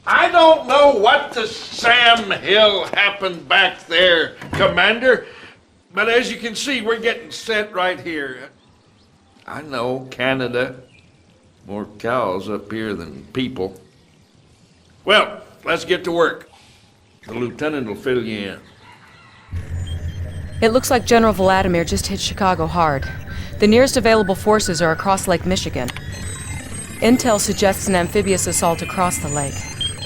I don't know what to Sam Hill happened back there, Commander, but as you can see, we're getting set right here. I know, Canada. More cows up here than people. Well, let's get to work. The lieutenant will fill you in. It looks like General Vladimir just hit Chicago hard. The nearest available forces are across Lake Michigan. Intel suggests an amphibious assault across the lake.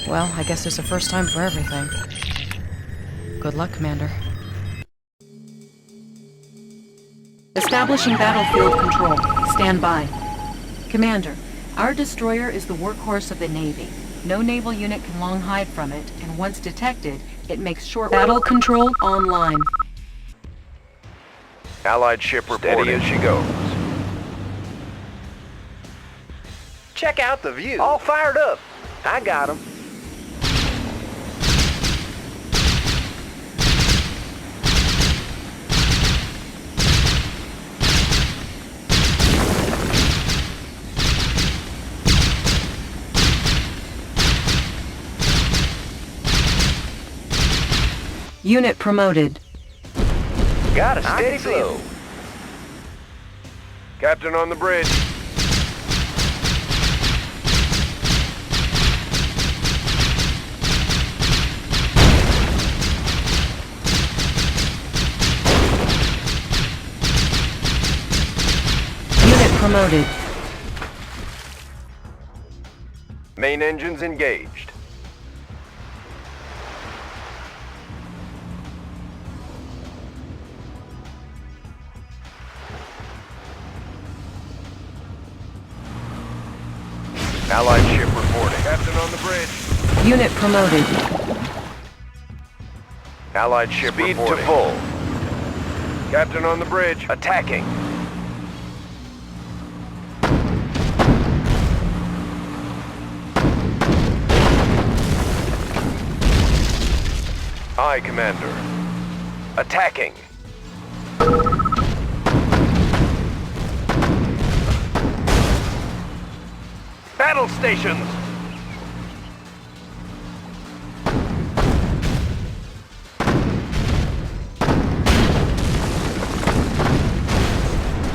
Well, I guess there's a first time for everything. Good luck, Commander. Establishing battlefield control. Stand by. Commander, our destroyer is the workhorse of the Navy. No naval unit can long hide from it, and once detected, it makes short battle control online. Allied ship reporting. Steady as she goes. Check out the view. All fired up. I got him. Unit promoted. Got a steady flow. Captain on the bridge. Unit promoted. Main engines engaged. Allied ship reporting. Captain on the bridge. Unit promoted. Allied ship Speed reporting. to full. Captain on the bridge. Attacking. Aye, Commander. Attacking. Battle stations.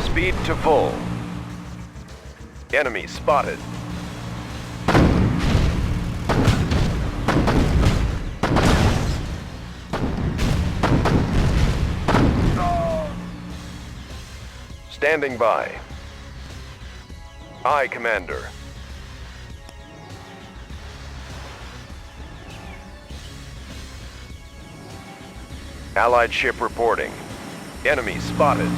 Speed to full. Enemy spotted. Standing by. Aye, Commander. Allied ship reporting. Enemy spotted.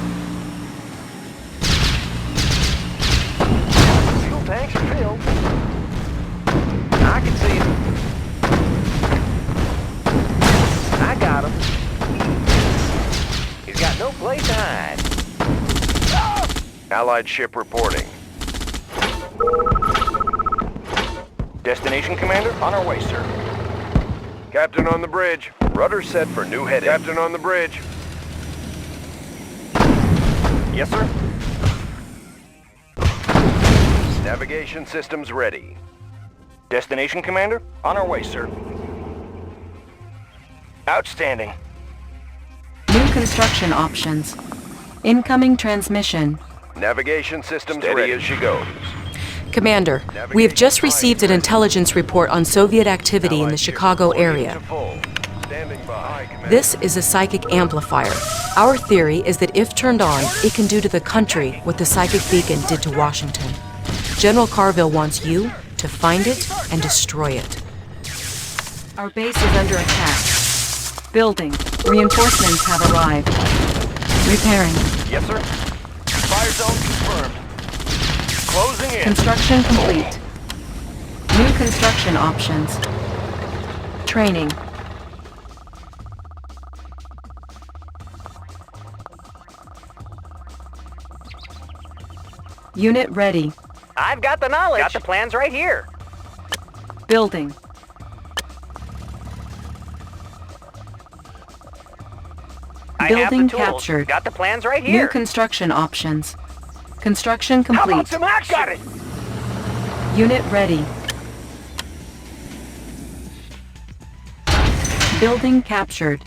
Fuel tanks are filled. I can see him. I got him. He's got no place to hide. Allied ship reporting. Destination, Commander? On our way, sir. Captain on the bridge. Rudder set for new heading. Captain on the bridge. Yes, sir. Navigation systems ready. Destination, Commander? On our way, sir. Outstanding. New construction options. Incoming transmission. Navigation systems Steady ready as she goes. Commander, we have just received an intelligence report on Soviet activity in the Chicago area. Standing by. This is a psychic amplifier. Our theory is that if turned on, it can do to the country what the psychic beacon did to Washington. General Carville wants you to find it and destroy it. Our base is under attack. Building. Reinforcements have arrived. Repairing. Yes, sir. Fire zone confirmed. Closing in. Construction complete. New construction options. Training. Unit ready. I've got the knowledge. Got the plans right here. Building. Building captured. Got the plans right here. New construction options. Construction How about complete. some action? Got it. Unit ready. Building captured.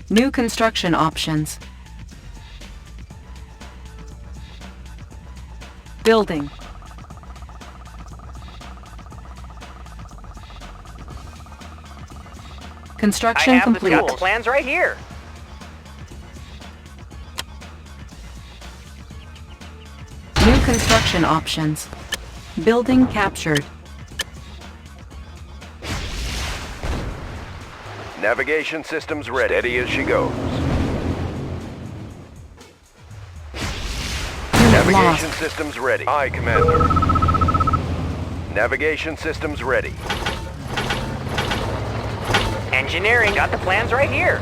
New construction options. Building. Construction complete. Got the plans right here. New construction options. Building captured. Navigation systems ready. Steady as she goes. Unit Navigation lost. systems ready. Aye, Commander. Navigation systems ready. Engineering. Got the plans right here.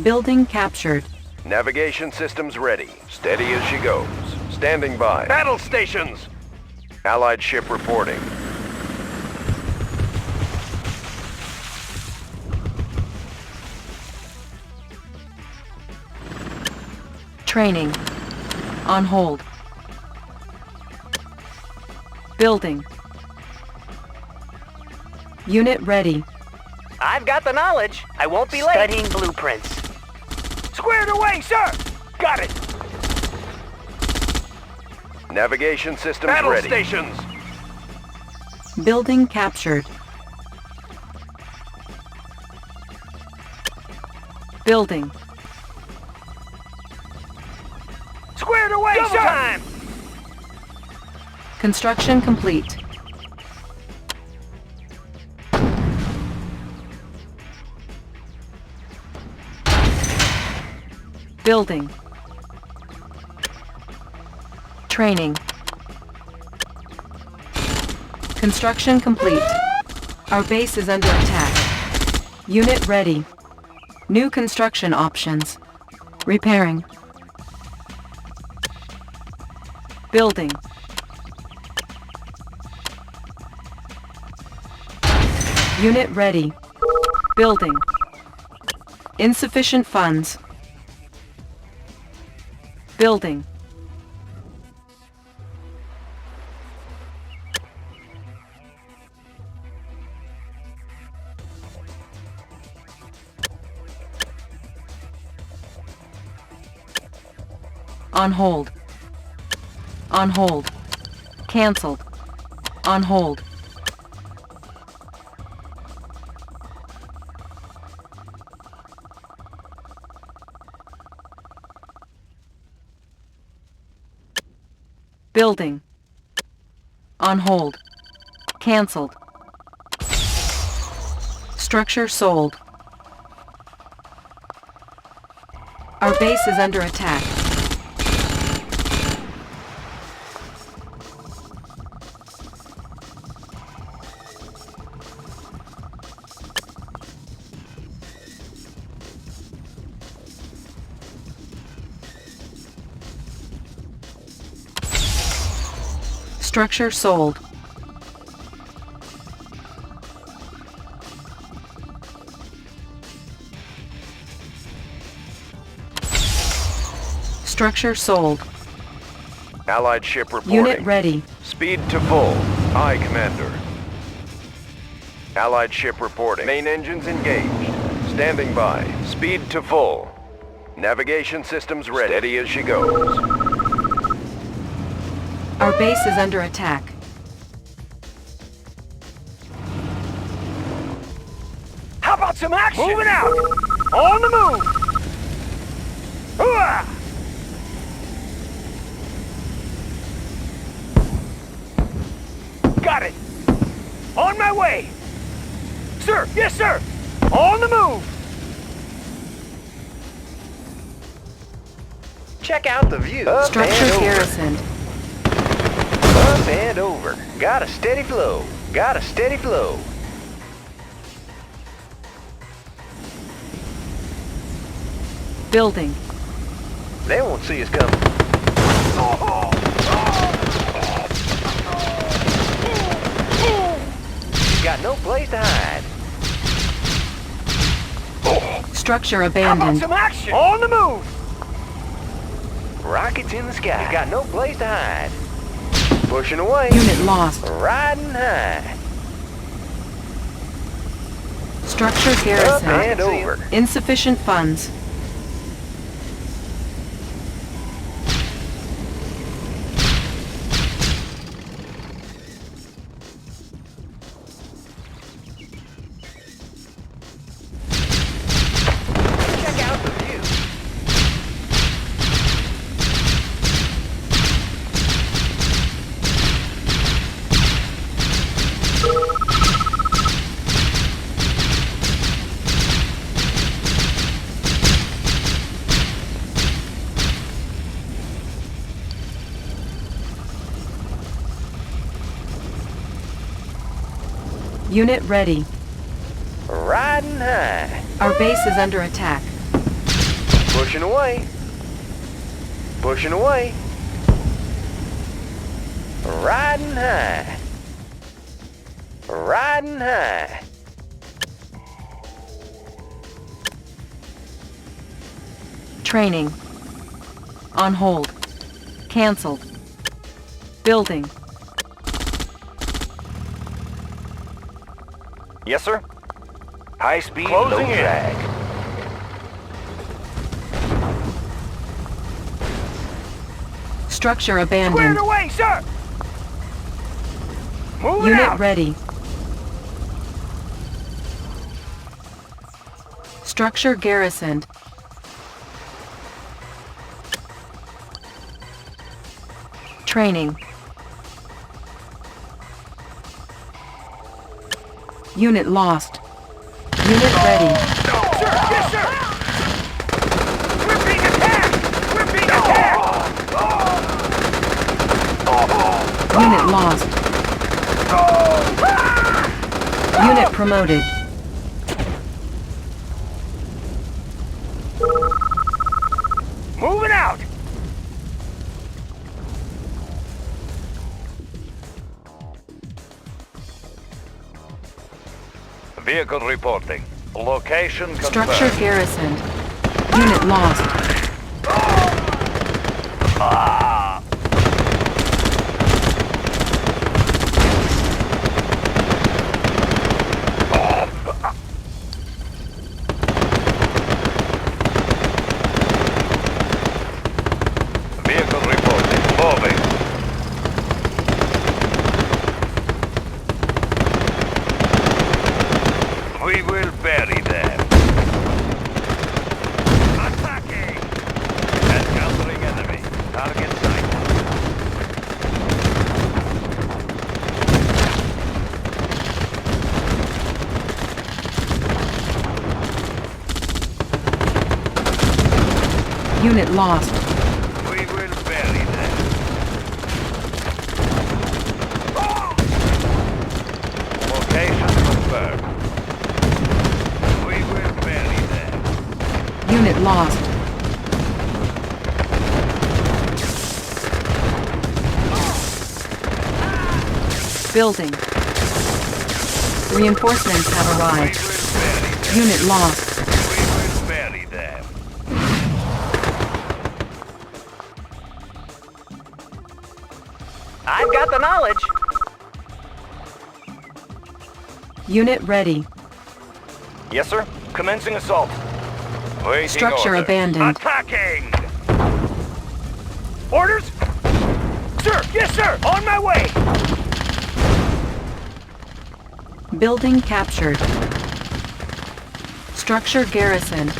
Building captured. Navigation systems ready. Steady as she goes. Standing by. Battle stations! Allied ship reporting. Training. On hold. Building. Unit ready. I've got the knowledge. I won't be late. Studying blueprints. Squared away, sir! Got it! Navigation systems Battle ready. stations! Building captured. Building. Squared away, Double sir! time! Construction complete. Building. Training. Construction complete. Our base is under attack. Unit ready. New construction options. Repairing. Building. Unit ready. Building. Insufficient funds. Building. On hold. On hold. Cancelled. On hold. Building. On hold. Cancelled. Structure sold. Our base is under attack. Structure sold. Structure sold. Allied ship reporting. Unit ready. Speed to full. Aye, Commander. Allied ship reporting. Main engines engaged. Standing by. Speed to full. Navigation systems ready. Steady as she goes. Our base is under attack. How about some action? Moving out! On the move! Hooah! Got it! On my way! Sir! Yes, sir! On the move! Check out the view. Up Structure and over. garrisoned. Up and over. Got a steady flow. Got a steady flow. Building. They won't see us coming. Got no place to hide. Structure How about abandoned. some action? On the move! Rockets in the sky. He's got no place to hide. Pushing away. Unit lost. Riding high. Structure Up garrison. and over. Insufficient funds. Check out the view. Unit ready. Riding high. Our base is under attack. Pushing away. Pushing away. Riding high. Riding high. Training. On hold. Cancelled. Building. Yes, sir. High speed, low drag. Structure abandoned. away, sir! Moving Unit ready. Structure garrisoned. Training. Unit lost. Unit ready. Sir, yes, sir! We're being attacked! We're being attacked! Unit lost. Unit promoted. Moving out! Vehicle reporting. Location confirmed. Structure garrisoned. Unit lost. Vehicle reporting. Moving. We will bury them. Attacking! Encountering enemy. Target sighted. Unit lost. We will bury them. Location confirmed. We will bury them. Unit lost. Building. Reinforcements have We arrived. will bury them. Unit lost. We will bury them. I've got the knowledge. Unit ready. Yes, sir. Commencing assault. Waiting Structure order. abandoned. Attacking! Orders? Sir, yes, sir. On my way. Building captured. Structure garrisoned.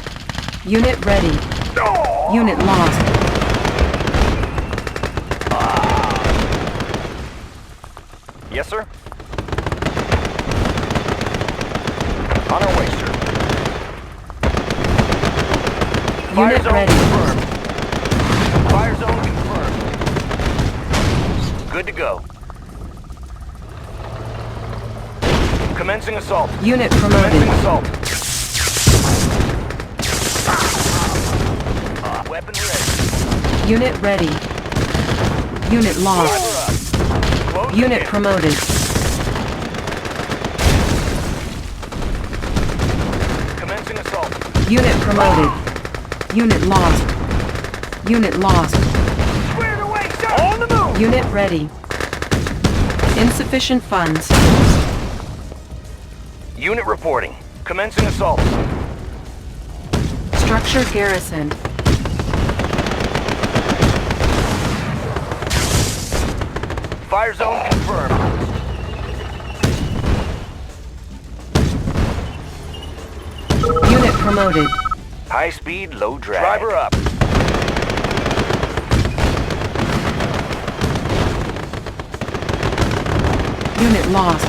Unit ready. Unit lost. Yes, sir. On our way, sir. Unit ready. confirmed. Fire zone confirmed. Good to go. Commencing assault. Unit Commencing promoted. assault. Weapon ready. Unit ready. Unit lost. Fire up. Closing Unit in. promoted. Commencing assault. Unit promoted. Unit lost. Unit lost. Squared away, sir. On the move. Unit ready. Insufficient funds. Unit reporting. Commencing assault. Structure garrisoned. Fire zone confirmed. Unit promoted. High speed, low drag. Driver up. Unit lost.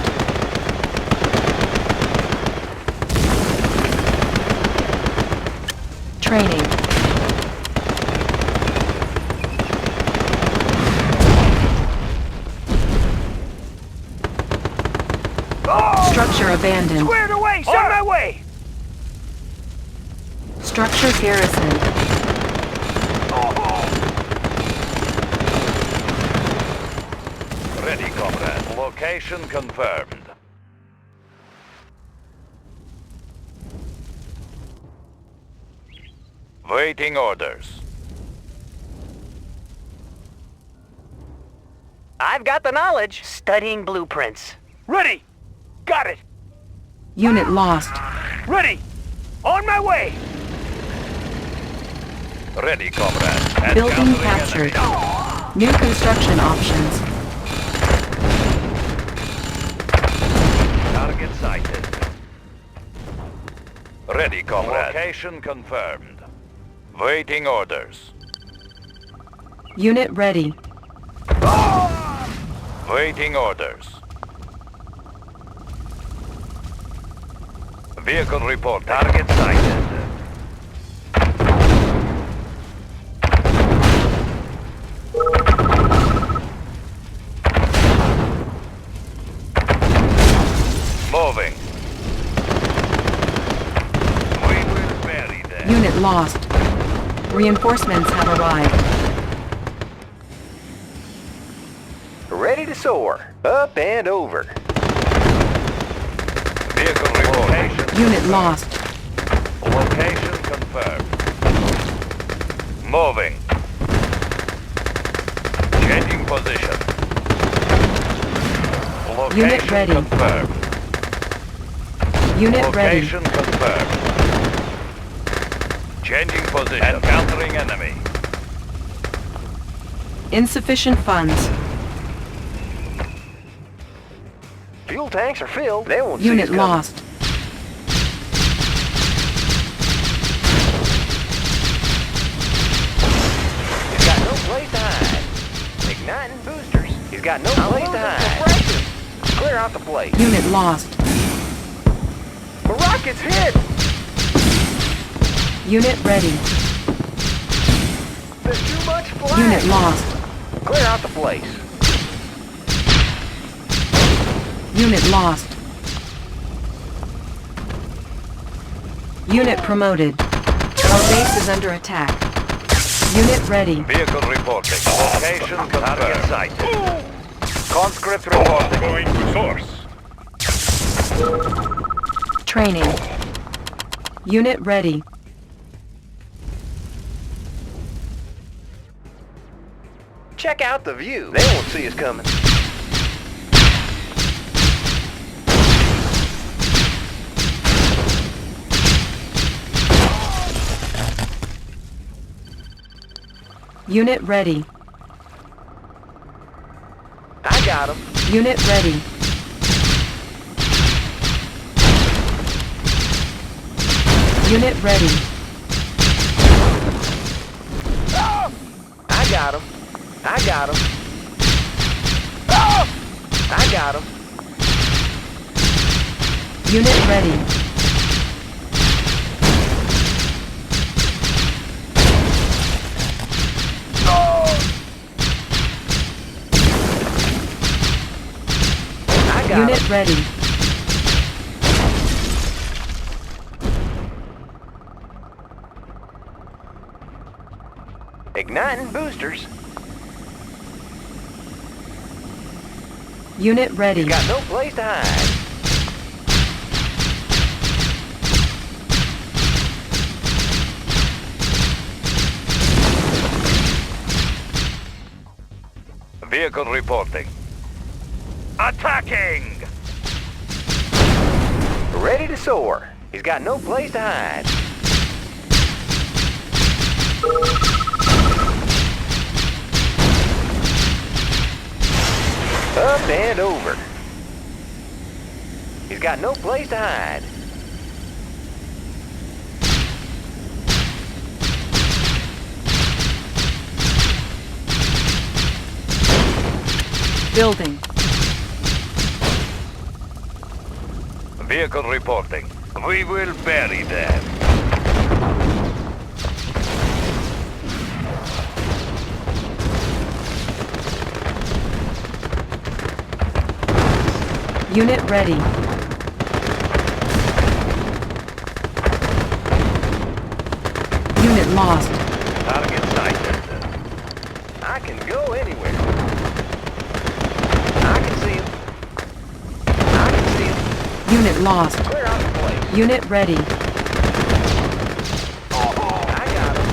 Training. Structure abandoned. Squared away, sir! On my way! Structure garrisoned. Ready, comrade. Location confirmed. Waiting orders. I've got the knowledge. Studying blueprints. Ready! Got it! Unit lost. Ready! On my way! Ready, comrade. Building Encountering captured. enemy. New construction options. Target sighted. Ready, comrade. Location confirmed. Waiting orders. Unit ready. Waiting orders. Vehicle report. Target sighted. Moving. We will bury them. Unit lost. Reinforcements have arrived. Ready to soar. Up and over. Vehicle report. Unit lost. Location confirmed. Moving. Changing position. Location Unit ready. confirmed. Unit ready. Location confirmed. Changing position. Encountering enemy. Insufficient funds. Fuel tanks are filled. They won't Unit see us coming. lost. He's got no place to hide. Igniting boosters. He's got no place to hide. Clear out the place. Unit lost. The rocket's hit! Unit ready. There's too much flash. Unit lost. Clear out the place. Unit lost. Unit promoted. Our base is under attack. Unit ready. Vehicle reporting. Location confirmed. Target sighted. Conscript reporting. Going to source. Training. Unit ready. Check out the view. They won't see us coming. Unit ready. I got him. Unit ready. Unit ready. I got him. I got him. I got him. Unit ready. I got Unit him. ready. Igniting boosters. Unit ready. Got no place to hide. Vehicle reporting. Attacking! Ready to soar. He's got no place to hide. Up and over. He's got no place to hide. Building. Vehicle reporting. We will bury them. Unit ready. Unit lost. Target sighted. I can go anywhere. I can see him. I can see him. Unit lost. Clear out the place. Unit ready. I got him.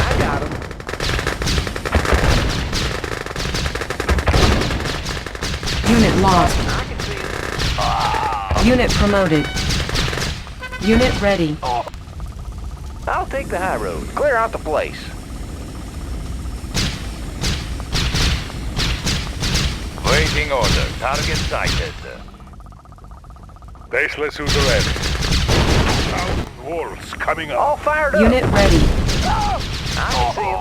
I got him. Unit lost. I can see him. Unit promoted. Unit ready. I'll take the high road. Clear out the place. Waiting order. Target sighted. Baseless who's ready. 2,000 wolves coming up. All fired up. Unit ready. I can see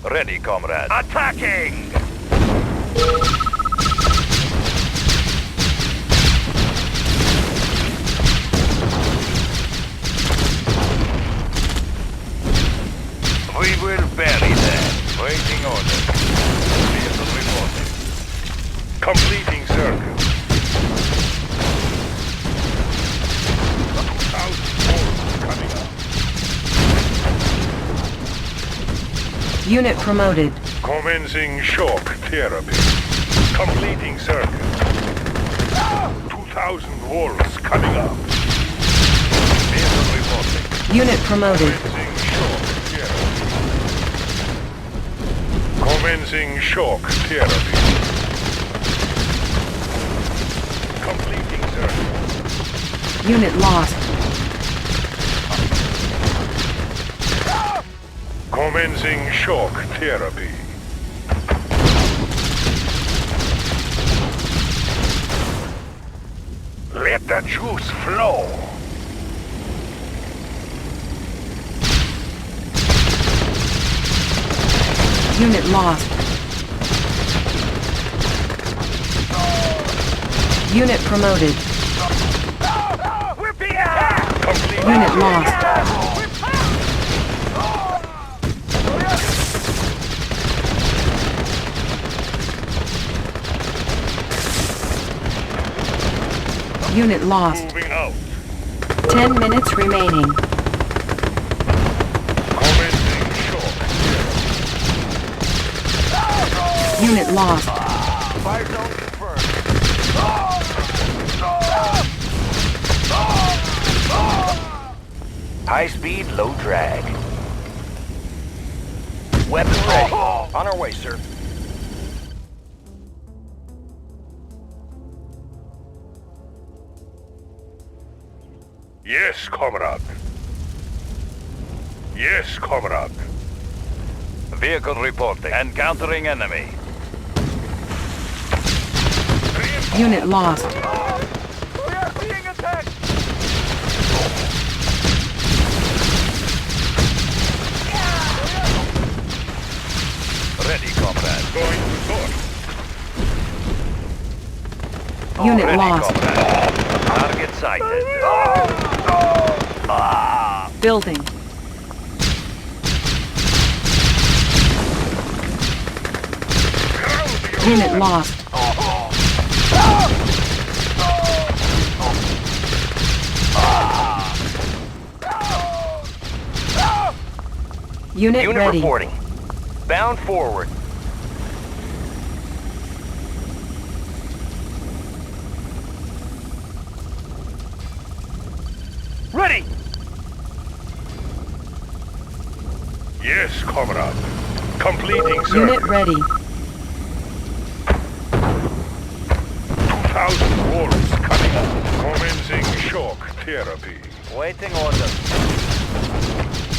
him. Ready, comrade. Attacking! We will bury them. Waiting order. Vehicle reporting. Completing circle. 2,000 wolves coming up. Unit promoted. Commencing shock therapy. Completing circle. 2,000 wolves coming up. Vehicle reporting. Unit promoted. Commencing shock therapy. Completing circle. Unit lost. Commencing shock therapy. Let the juice flow. Unit lost. Unit promoted. Complete. Unit lost. Unit lost. Moving out. 10 minutes remaining. Commencing shock. Unit lost. Fire zone confirmed. High speed, low drag. Weapon ready. On our way, sir. Yes, comrade. Yes, comrade. Vehicle reporting. Encountering enemy. Unit lost. We are being attacked. Ready, comrade. Going to source. Unit Ready, lost. comrade. Target sighted. Building. Unit lost. Unit Unit ready. reporting. Bound forward. Ready! Yes, comrade. Completing Unit circle. ready. 2,000 wolves coming up. Commencing therapy. Waiting order.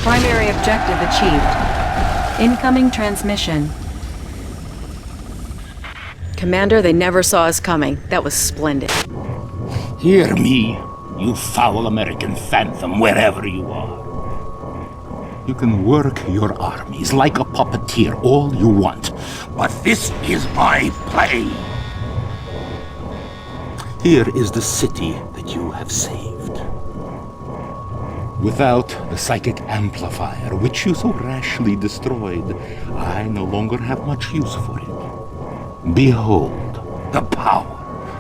Primary objective achieved. Incoming transmission. Commander, they never saw us coming. That was splendid. Hear me, you foul American phantom, wherever you are. You can work your armies like a puppeteer all you want, but this is my play. Here is the city that you have saved. Without the psychic amplifier, which you so rashly destroyed, I no longer have much use for it. Behold the power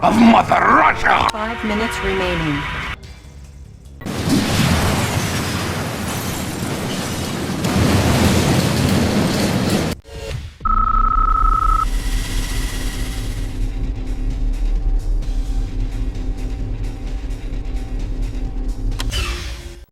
of Mother Russia! 5 minutes remaining.